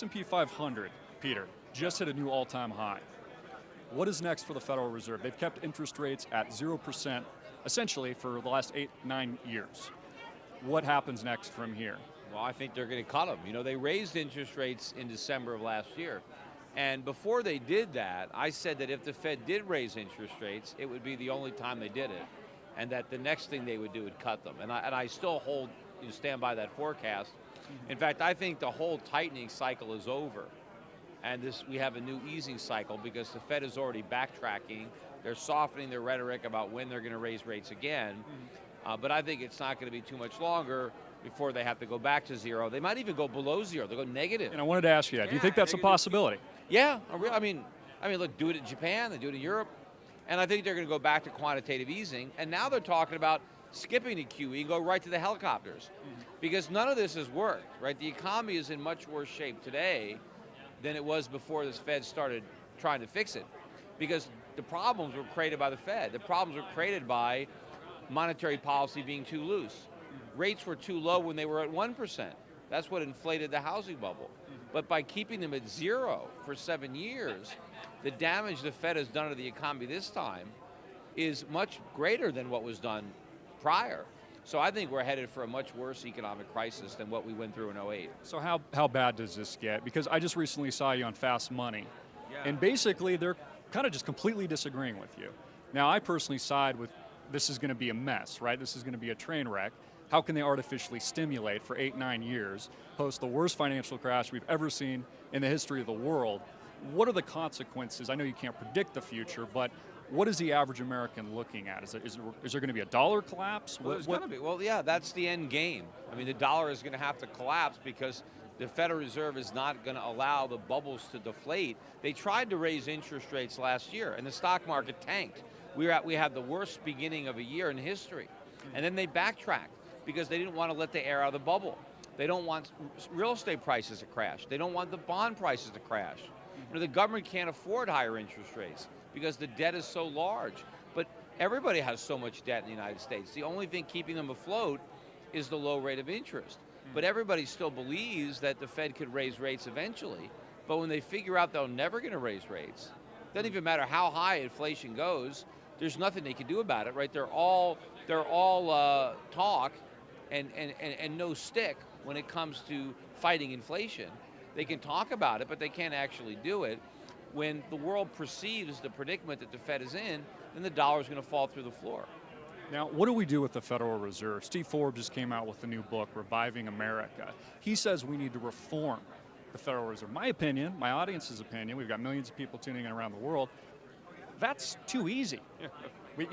S&P 500, Peter, just hit a new all-time high. What is next for the Federal Reserve? They've kept interest rates at 0% essentially for the last 8-9 years. What happens next from here? Well, I think they're going to cut them. You know, they raised interest rates in December of last year. And before they did that, I said that if the Fed did raise interest rates, it would be the only time they did it. And that the next thing they would do would cut them. And I still stand by that forecast. In fact, I think the whole tightening cycle is over. And we have a new easing cycle because the Fed is already backtracking. They're softening their rhetoric about when they're going to raise rates again. But I think it's not going to be too much longer before they have to go back to zero. They might even go below zero. They'll go negative. And I wanted to ask you that. Do you think that's a possibility? Yeah. I mean, look, do it in Japan. They do it in Europe. And I think they're going to go back to quantitative easing. And now they're talking about skipping the QE and go right to the helicopters. Because none of this has worked, right? The economy is in much worse shape today than it was before this Fed started trying to fix it. Because the problems were created by the Fed. The problems were created by monetary policy being too loose. Rates were too low when they were at 1%. That's what inflated the housing bubble. But by keeping them at zero for 7 years, the damage the Fed has done to the economy this time is much greater than what was done prior. So I think we're headed for a much worse economic crisis than what we went through in 2008. So how bad does this get? Because I just recently saw you on Fast Money. Yeah. And basically they're kind of just completely disagreeing with you. Now I personally side with this is going to be a mess, right? This is going to be a train wreck. How can they artificially stimulate for 8-9 years, post the worst financial crash we've ever seen in the history of the world? What are the consequences? I know you can't predict the future, but what is the average American looking at? Is there going to be a dollar collapse? Well, there's going to be. Well, yeah, that's the end game. I mean, the dollar is going to have to collapse because the Federal Reserve is not going to allow the bubbles to deflate. They tried to raise interest rates last year, and the stock market tanked. We had the worst beginning of a year in history. And then they backtracked because they didn't want to let the air out of the bubble. They don't want real estate prices to crash. They don't want the bond prices to crash. You know, the government can't afford higher interest rates because the debt is so large. But everybody has so much debt in the United States. The only thing keeping them afloat is the low rate of interest. But everybody still believes that the Fed could raise rates eventually. But when they figure out they're never going to raise rates, doesn't even matter how high inflation goes, there's nothing they can do about it, right? They're all talk and no stick when it comes to fighting inflation. They can talk about it, but they can't actually do it. When the world perceives the predicament that the Fed is in, then the dollar is going to fall through the floor. Now, what do we do with the Federal Reserve? Steve Forbes just came out with a new book, Reviving America. He says we need to reform the Federal Reserve. My opinion, my audience's opinion, we've got millions of people tuning in around the world, that's too easy.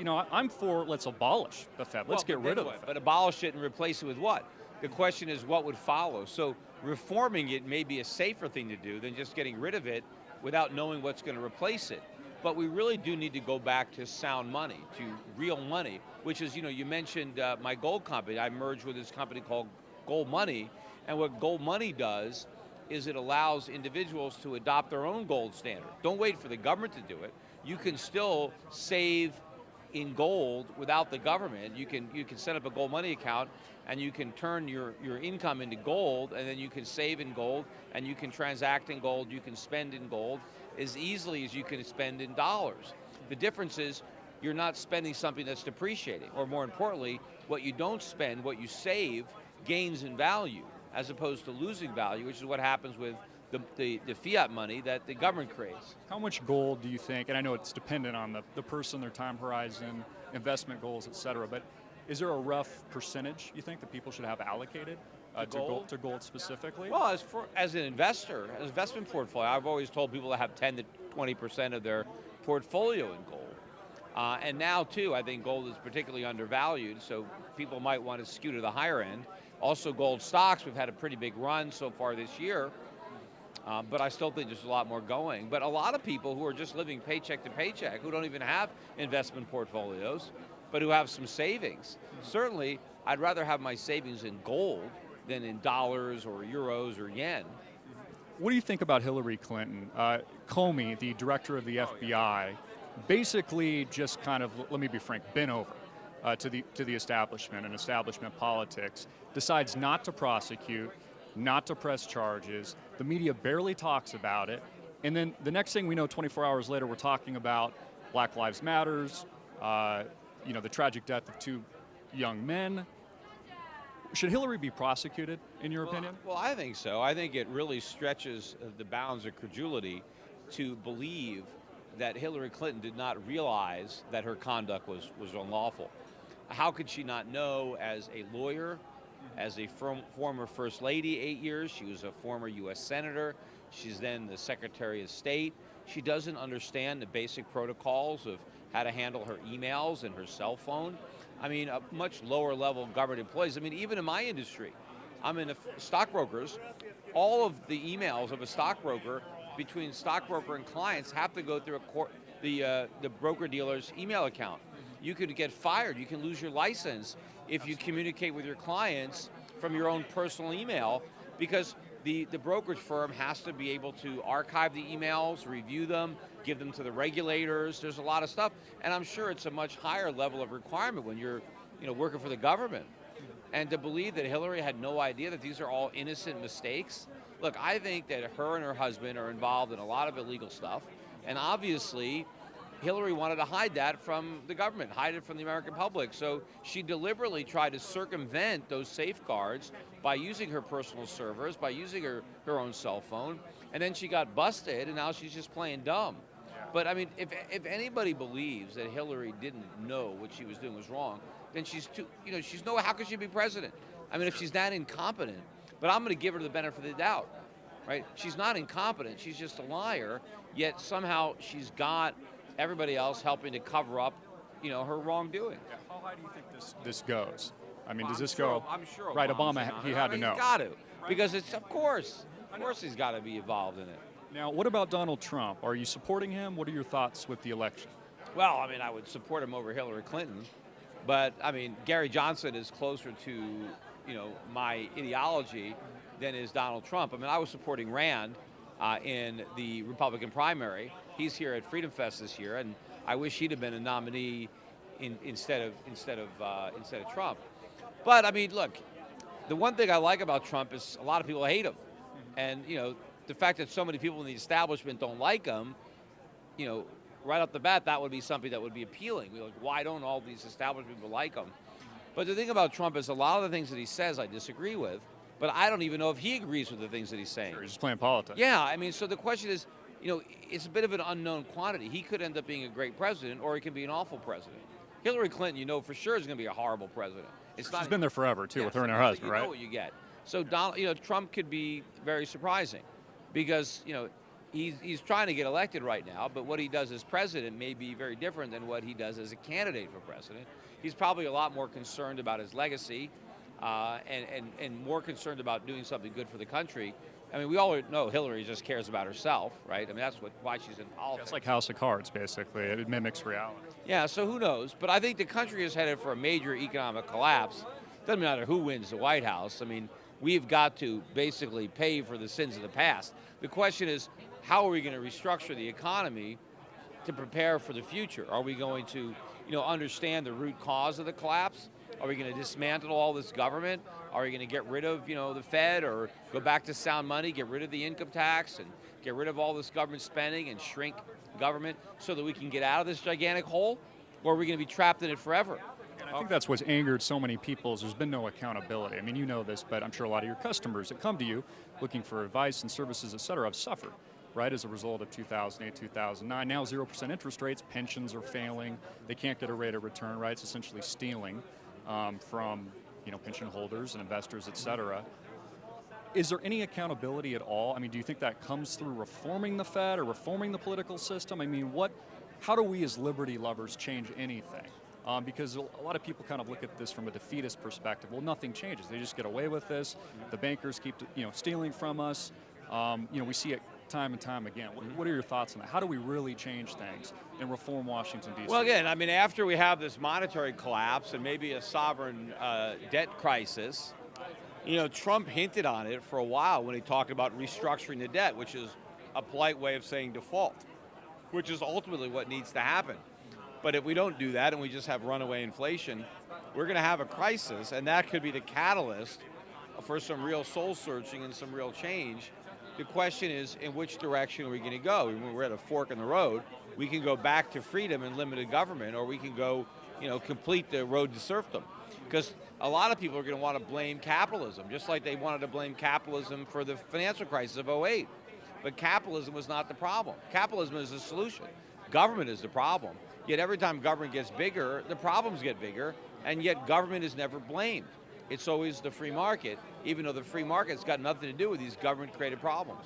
I'm for let's abolish the Fed. Let's get rid of the Fed. But abolish it and replace it with what? The question is what would follow. So reforming it may be a safer thing to do than just getting rid of it without knowing what's going to replace it. But we really do need to go back to sound money, to real money, which is, you mentioned my gold company. I merged with this company called Gold Money. And what Gold Money does is it allows individuals to adopt their own gold standard. Don't wait for the government to do it. You can still save in gold without the government. You can set up a Gold Money account and you can turn your income into gold, and then you can save in gold, and you can transact in gold, you can spend in gold as easily as you can spend in dollars. The difference is you're not spending something that's depreciating, or more importantly, what you don't spend, what you save, gains in value, as opposed to losing value, which is what happens with the fiat money that the government creates. How much gold do you think, and I know it's dependent on the person, their time horizon, investment goals, et cetera, but is there a rough percentage you think that people should have allocated to gold specifically? Well, as an investor, as an investment portfolio, I've always told people to have 10 to 20% of their portfolio in gold. And now, too, I think gold is particularly undervalued, so people might want to skew to the higher end. Also, gold stocks, we've had a pretty big run so far this year, but I still think there's a lot more going. But a lot of people who are just living paycheck to paycheck, who don't even have investment portfolios, but who have some savings. Certainly, I'd rather have my savings in gold than in dollars or euros or yen. What do you think about Hillary Clinton? Comey, the director of the FBI, basically just kind of, let me be frank, bent over to the establishment and establishment politics, decides not to prosecute, not to press charges. The media barely talks about it. And then the next thing we know, 24 hours later, we're talking about Black Lives Matters, the tragic death of 2 young men. Should Hillary be prosecuted, in your opinion? Well, I think so. I think it really stretches the bounds of credulity to believe that Hillary Clinton did not realize that her conduct was unlawful. How could she not know as a lawyer, as a former First Lady 8 years? She was a former U.S. Senator. She's then the Secretary of State. She doesn't understand the basic protocols of how to handle her emails and her cell phone. I mean, a much lower level government employees. I mean, even in my industry, I'm in stockbrokers. All of the emails of a stockbroker between stockbroker and clients have to go through the broker-dealer's email account. You could get fired. You can lose your license if you communicate with your clients from your own personal email, because the brokerage firm has to be able to archive the emails, review them, give them to the regulators. There's a lot of stuff, and I'm sure it's a much higher level of requirement when you're, working for the government. And to believe that Hillary had no idea that these are all innocent mistakes. Look, I think that her and her husband are involved in a lot of illegal stuff, and obviously Hillary wanted to hide that from the government, hide it from the American public. So she deliberately tried to circumvent those safeguards by using her personal servers, by using her own cell phone, and then she got busted, and now she's just playing dumb. But I mean, if anybody believes that Hillary didn't know what she was doing was wrong, then how could she be president? I mean, if she's that incompetent, but I'm going to give her the benefit of the doubt, right? She's not incompetent, she's just a liar, yet somehow she's got everybody else helping to cover up, her wrongdoing. Yeah. How high do you think this goes? I mean, does this go? go? I'm sure. Right, Obama, he had to know. He's got to, because it's of course he's got to be involved in it. Now, what about Donald Trump? Are you supporting him? What are your thoughts with the election? Well, I mean, I would support him over Hillary Clinton, but I mean, Gary Johnson is closer to, my ideology than is Donald Trump. I mean, I was supporting Rand in the Republican primary. He's here at Freedom Fest this year, and I wish he'd have been a nominee instead of Trump. But I mean, look, the one thing I like about Trump is a lot of people hate him, and the fact that so many people in the establishment don't like him, right off the bat, that would be something that would be appealing. We're like, why don't all these establishment people like him? But the thing about Trump is a lot of the things that he says I disagree with, but I don't even know if he agrees with the things that he's saying. Sure, he's just playing politics. Yeah, I mean, so the question is, it's a bit of an unknown quantity. He could end up being a great president, or he can be an awful president. Hillary Clinton, for sure is going to be a horrible president. She's been there forever, too, with her and her husband, right? You know what you get. So, Trump could be very surprising because, he's trying to get elected right now, but what he does as president may be very different than what he does as a candidate for president. He's probably a lot more concerned about his legacy and more concerned about doing something good for the country. I mean, we all know Hillary just cares about herself, right? I mean, that's why she's in politics. It's like House of Cards, basically. It mimics reality. Yeah, so who knows? But I think the country is headed for a major economic collapse. Doesn't matter who wins the White House. I mean, we've got to basically pay for the sins of the past. The question is, how are we going to restructure the economy to prepare for the future? Are we going to, understand the root cause of the collapse? Are we going to dismantle all this government? Are we going to get rid of, the Fed, or go back to sound money, get rid of the income tax, and get rid of all this government spending and shrink government so that we can get out of this gigantic hole? Or are we going to be trapped in it forever? And I think that's what's angered so many people is there's been no accountability. I mean, you know this, but I'm sure a lot of your customers that come to you looking for advice and services, et cetera, have suffered, right, as a result of 2008, 2009. Now 0% interest rates, pensions are failing. They can't get a rate of return, right? It's essentially stealing from pension holders and investors, et cetera. Is there any accountability at all? I mean, do you think that comes through reforming the Fed or reforming the political system? I mean, how do we as liberty lovers change anything? Because a lot of people kind of look at this from a defeatist perspective. Well, nothing changes. They just get away with this. The bankers keep stealing from us. We see it time and time again. What are your thoughts on that? How do we really change things and reform Washington, D.C.? Well, again, I mean, after we have this monetary collapse and maybe a sovereign debt crisis, Trump hinted on it for a while when he talked about restructuring the debt, which is a polite way of saying default, which is ultimately what needs to happen. But if we don't do that and we just have runaway inflation, we're going to have a crisis, and that could be the catalyst for some real soul searching and some real change. The question is, in which direction are we going to go? When we're at a fork in the road, we can go back to freedom and limited government, or we can go, complete the road to serfdom. Because a lot of people are going to want to blame capitalism, just like they wanted to blame capitalism for the financial crisis of '08. But capitalism was not the problem. Capitalism is the solution. Government is the problem. Yet every time government gets bigger, the problems get bigger, and yet government is never blamed. It's always the free market, even though the free market's got nothing to do with these government-created problems.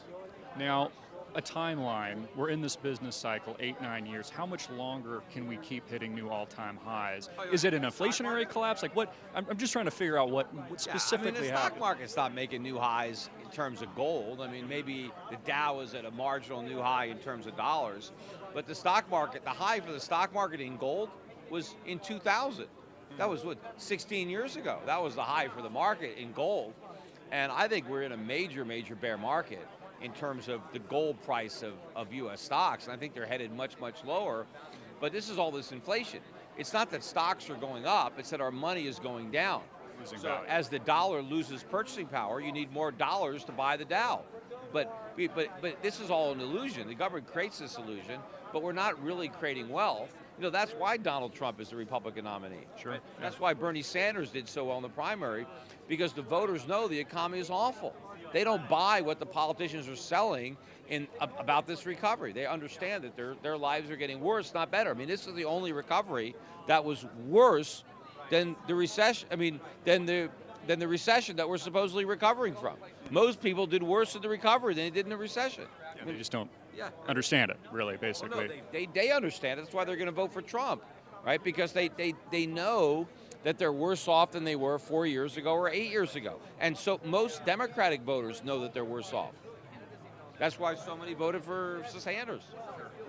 Now, a timeline, we're in this business cycle, 8-9 years. How much longer can we keep hitting new all-time highs? Is it an inflationary collapse? Like what? I'm just trying to figure out what specifically the happened. stock market's not making new highs in terms of gold. I mean, maybe the Dow is at a marginal new high in terms of dollars, but the stock market, the high for the stock market in gold was in 2000. That was 16 years ago. That was the high for the market in gold. And I think we're in a major, major bear market in terms of the gold price of U.S. stocks. And I think they're headed much, much lower. But this is all this inflation. It's not that stocks are going up, it's that our money is going down. So as the dollar loses purchasing power, you need more dollars to buy the Dow. But this is all an illusion. The government creates this illusion, but we're not really creating wealth. That's why Donald Trump is the Republican nominee. Sure. That's why Bernie Sanders did so well in the primary, because the voters know the economy is awful. They don't buy what the politicians are selling about this recovery. They understand that their lives are getting worse, not better. I mean, this is the only recovery that was worse than the recession. I mean, than the recession that we're supposedly recovering from. Most people did worse in the recovery than they did in the recession. Yeah, they just don't understand it, really, basically. Well, no, they understand it. That's why they're going to vote for Trump, right? Because they know that they're worse off than they were 4 years ago or 8 years ago. And so most Democratic voters know that they're worse off. That's why so many voted for Sanders.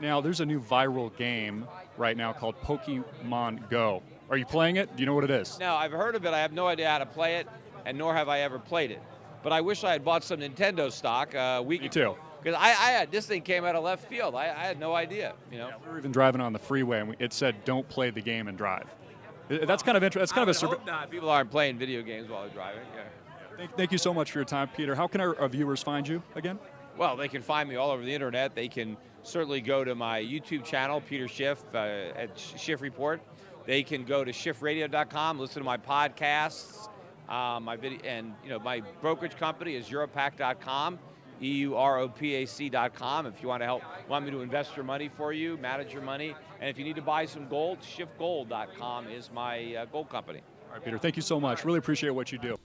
Now, there's a new viral game right now called Pokemon Go. Are you playing it? Do you know what it is? No, I've heard of it. I have no idea how to play it, and nor have I ever played it. But I wish I had bought some Nintendo stock a week Me ago. too. Because I had this thing came out of left field. I had no idea. Yeah, we were even driving on the freeway, and it said, "Don't play the game and drive." That's kind of interesting. That's kind of a. Hope not. People aren't playing video games while they're driving. Yeah. Thank you so much for your time, Peter. How can our viewers find you again? Well, they can find me all over the internet. They can certainly go to my YouTube channel, Peter Schiff, at Schiff Report. They can go to schiffradio.com, listen to my podcasts, my video, and my brokerage company is Europac.com, EUROPAC.com. If you want me to invest your money for you, manage your money, and if you need to buy some gold, schiffgold.com is my gold company. All right, Peter. Thank you so much. Really appreciate what you do.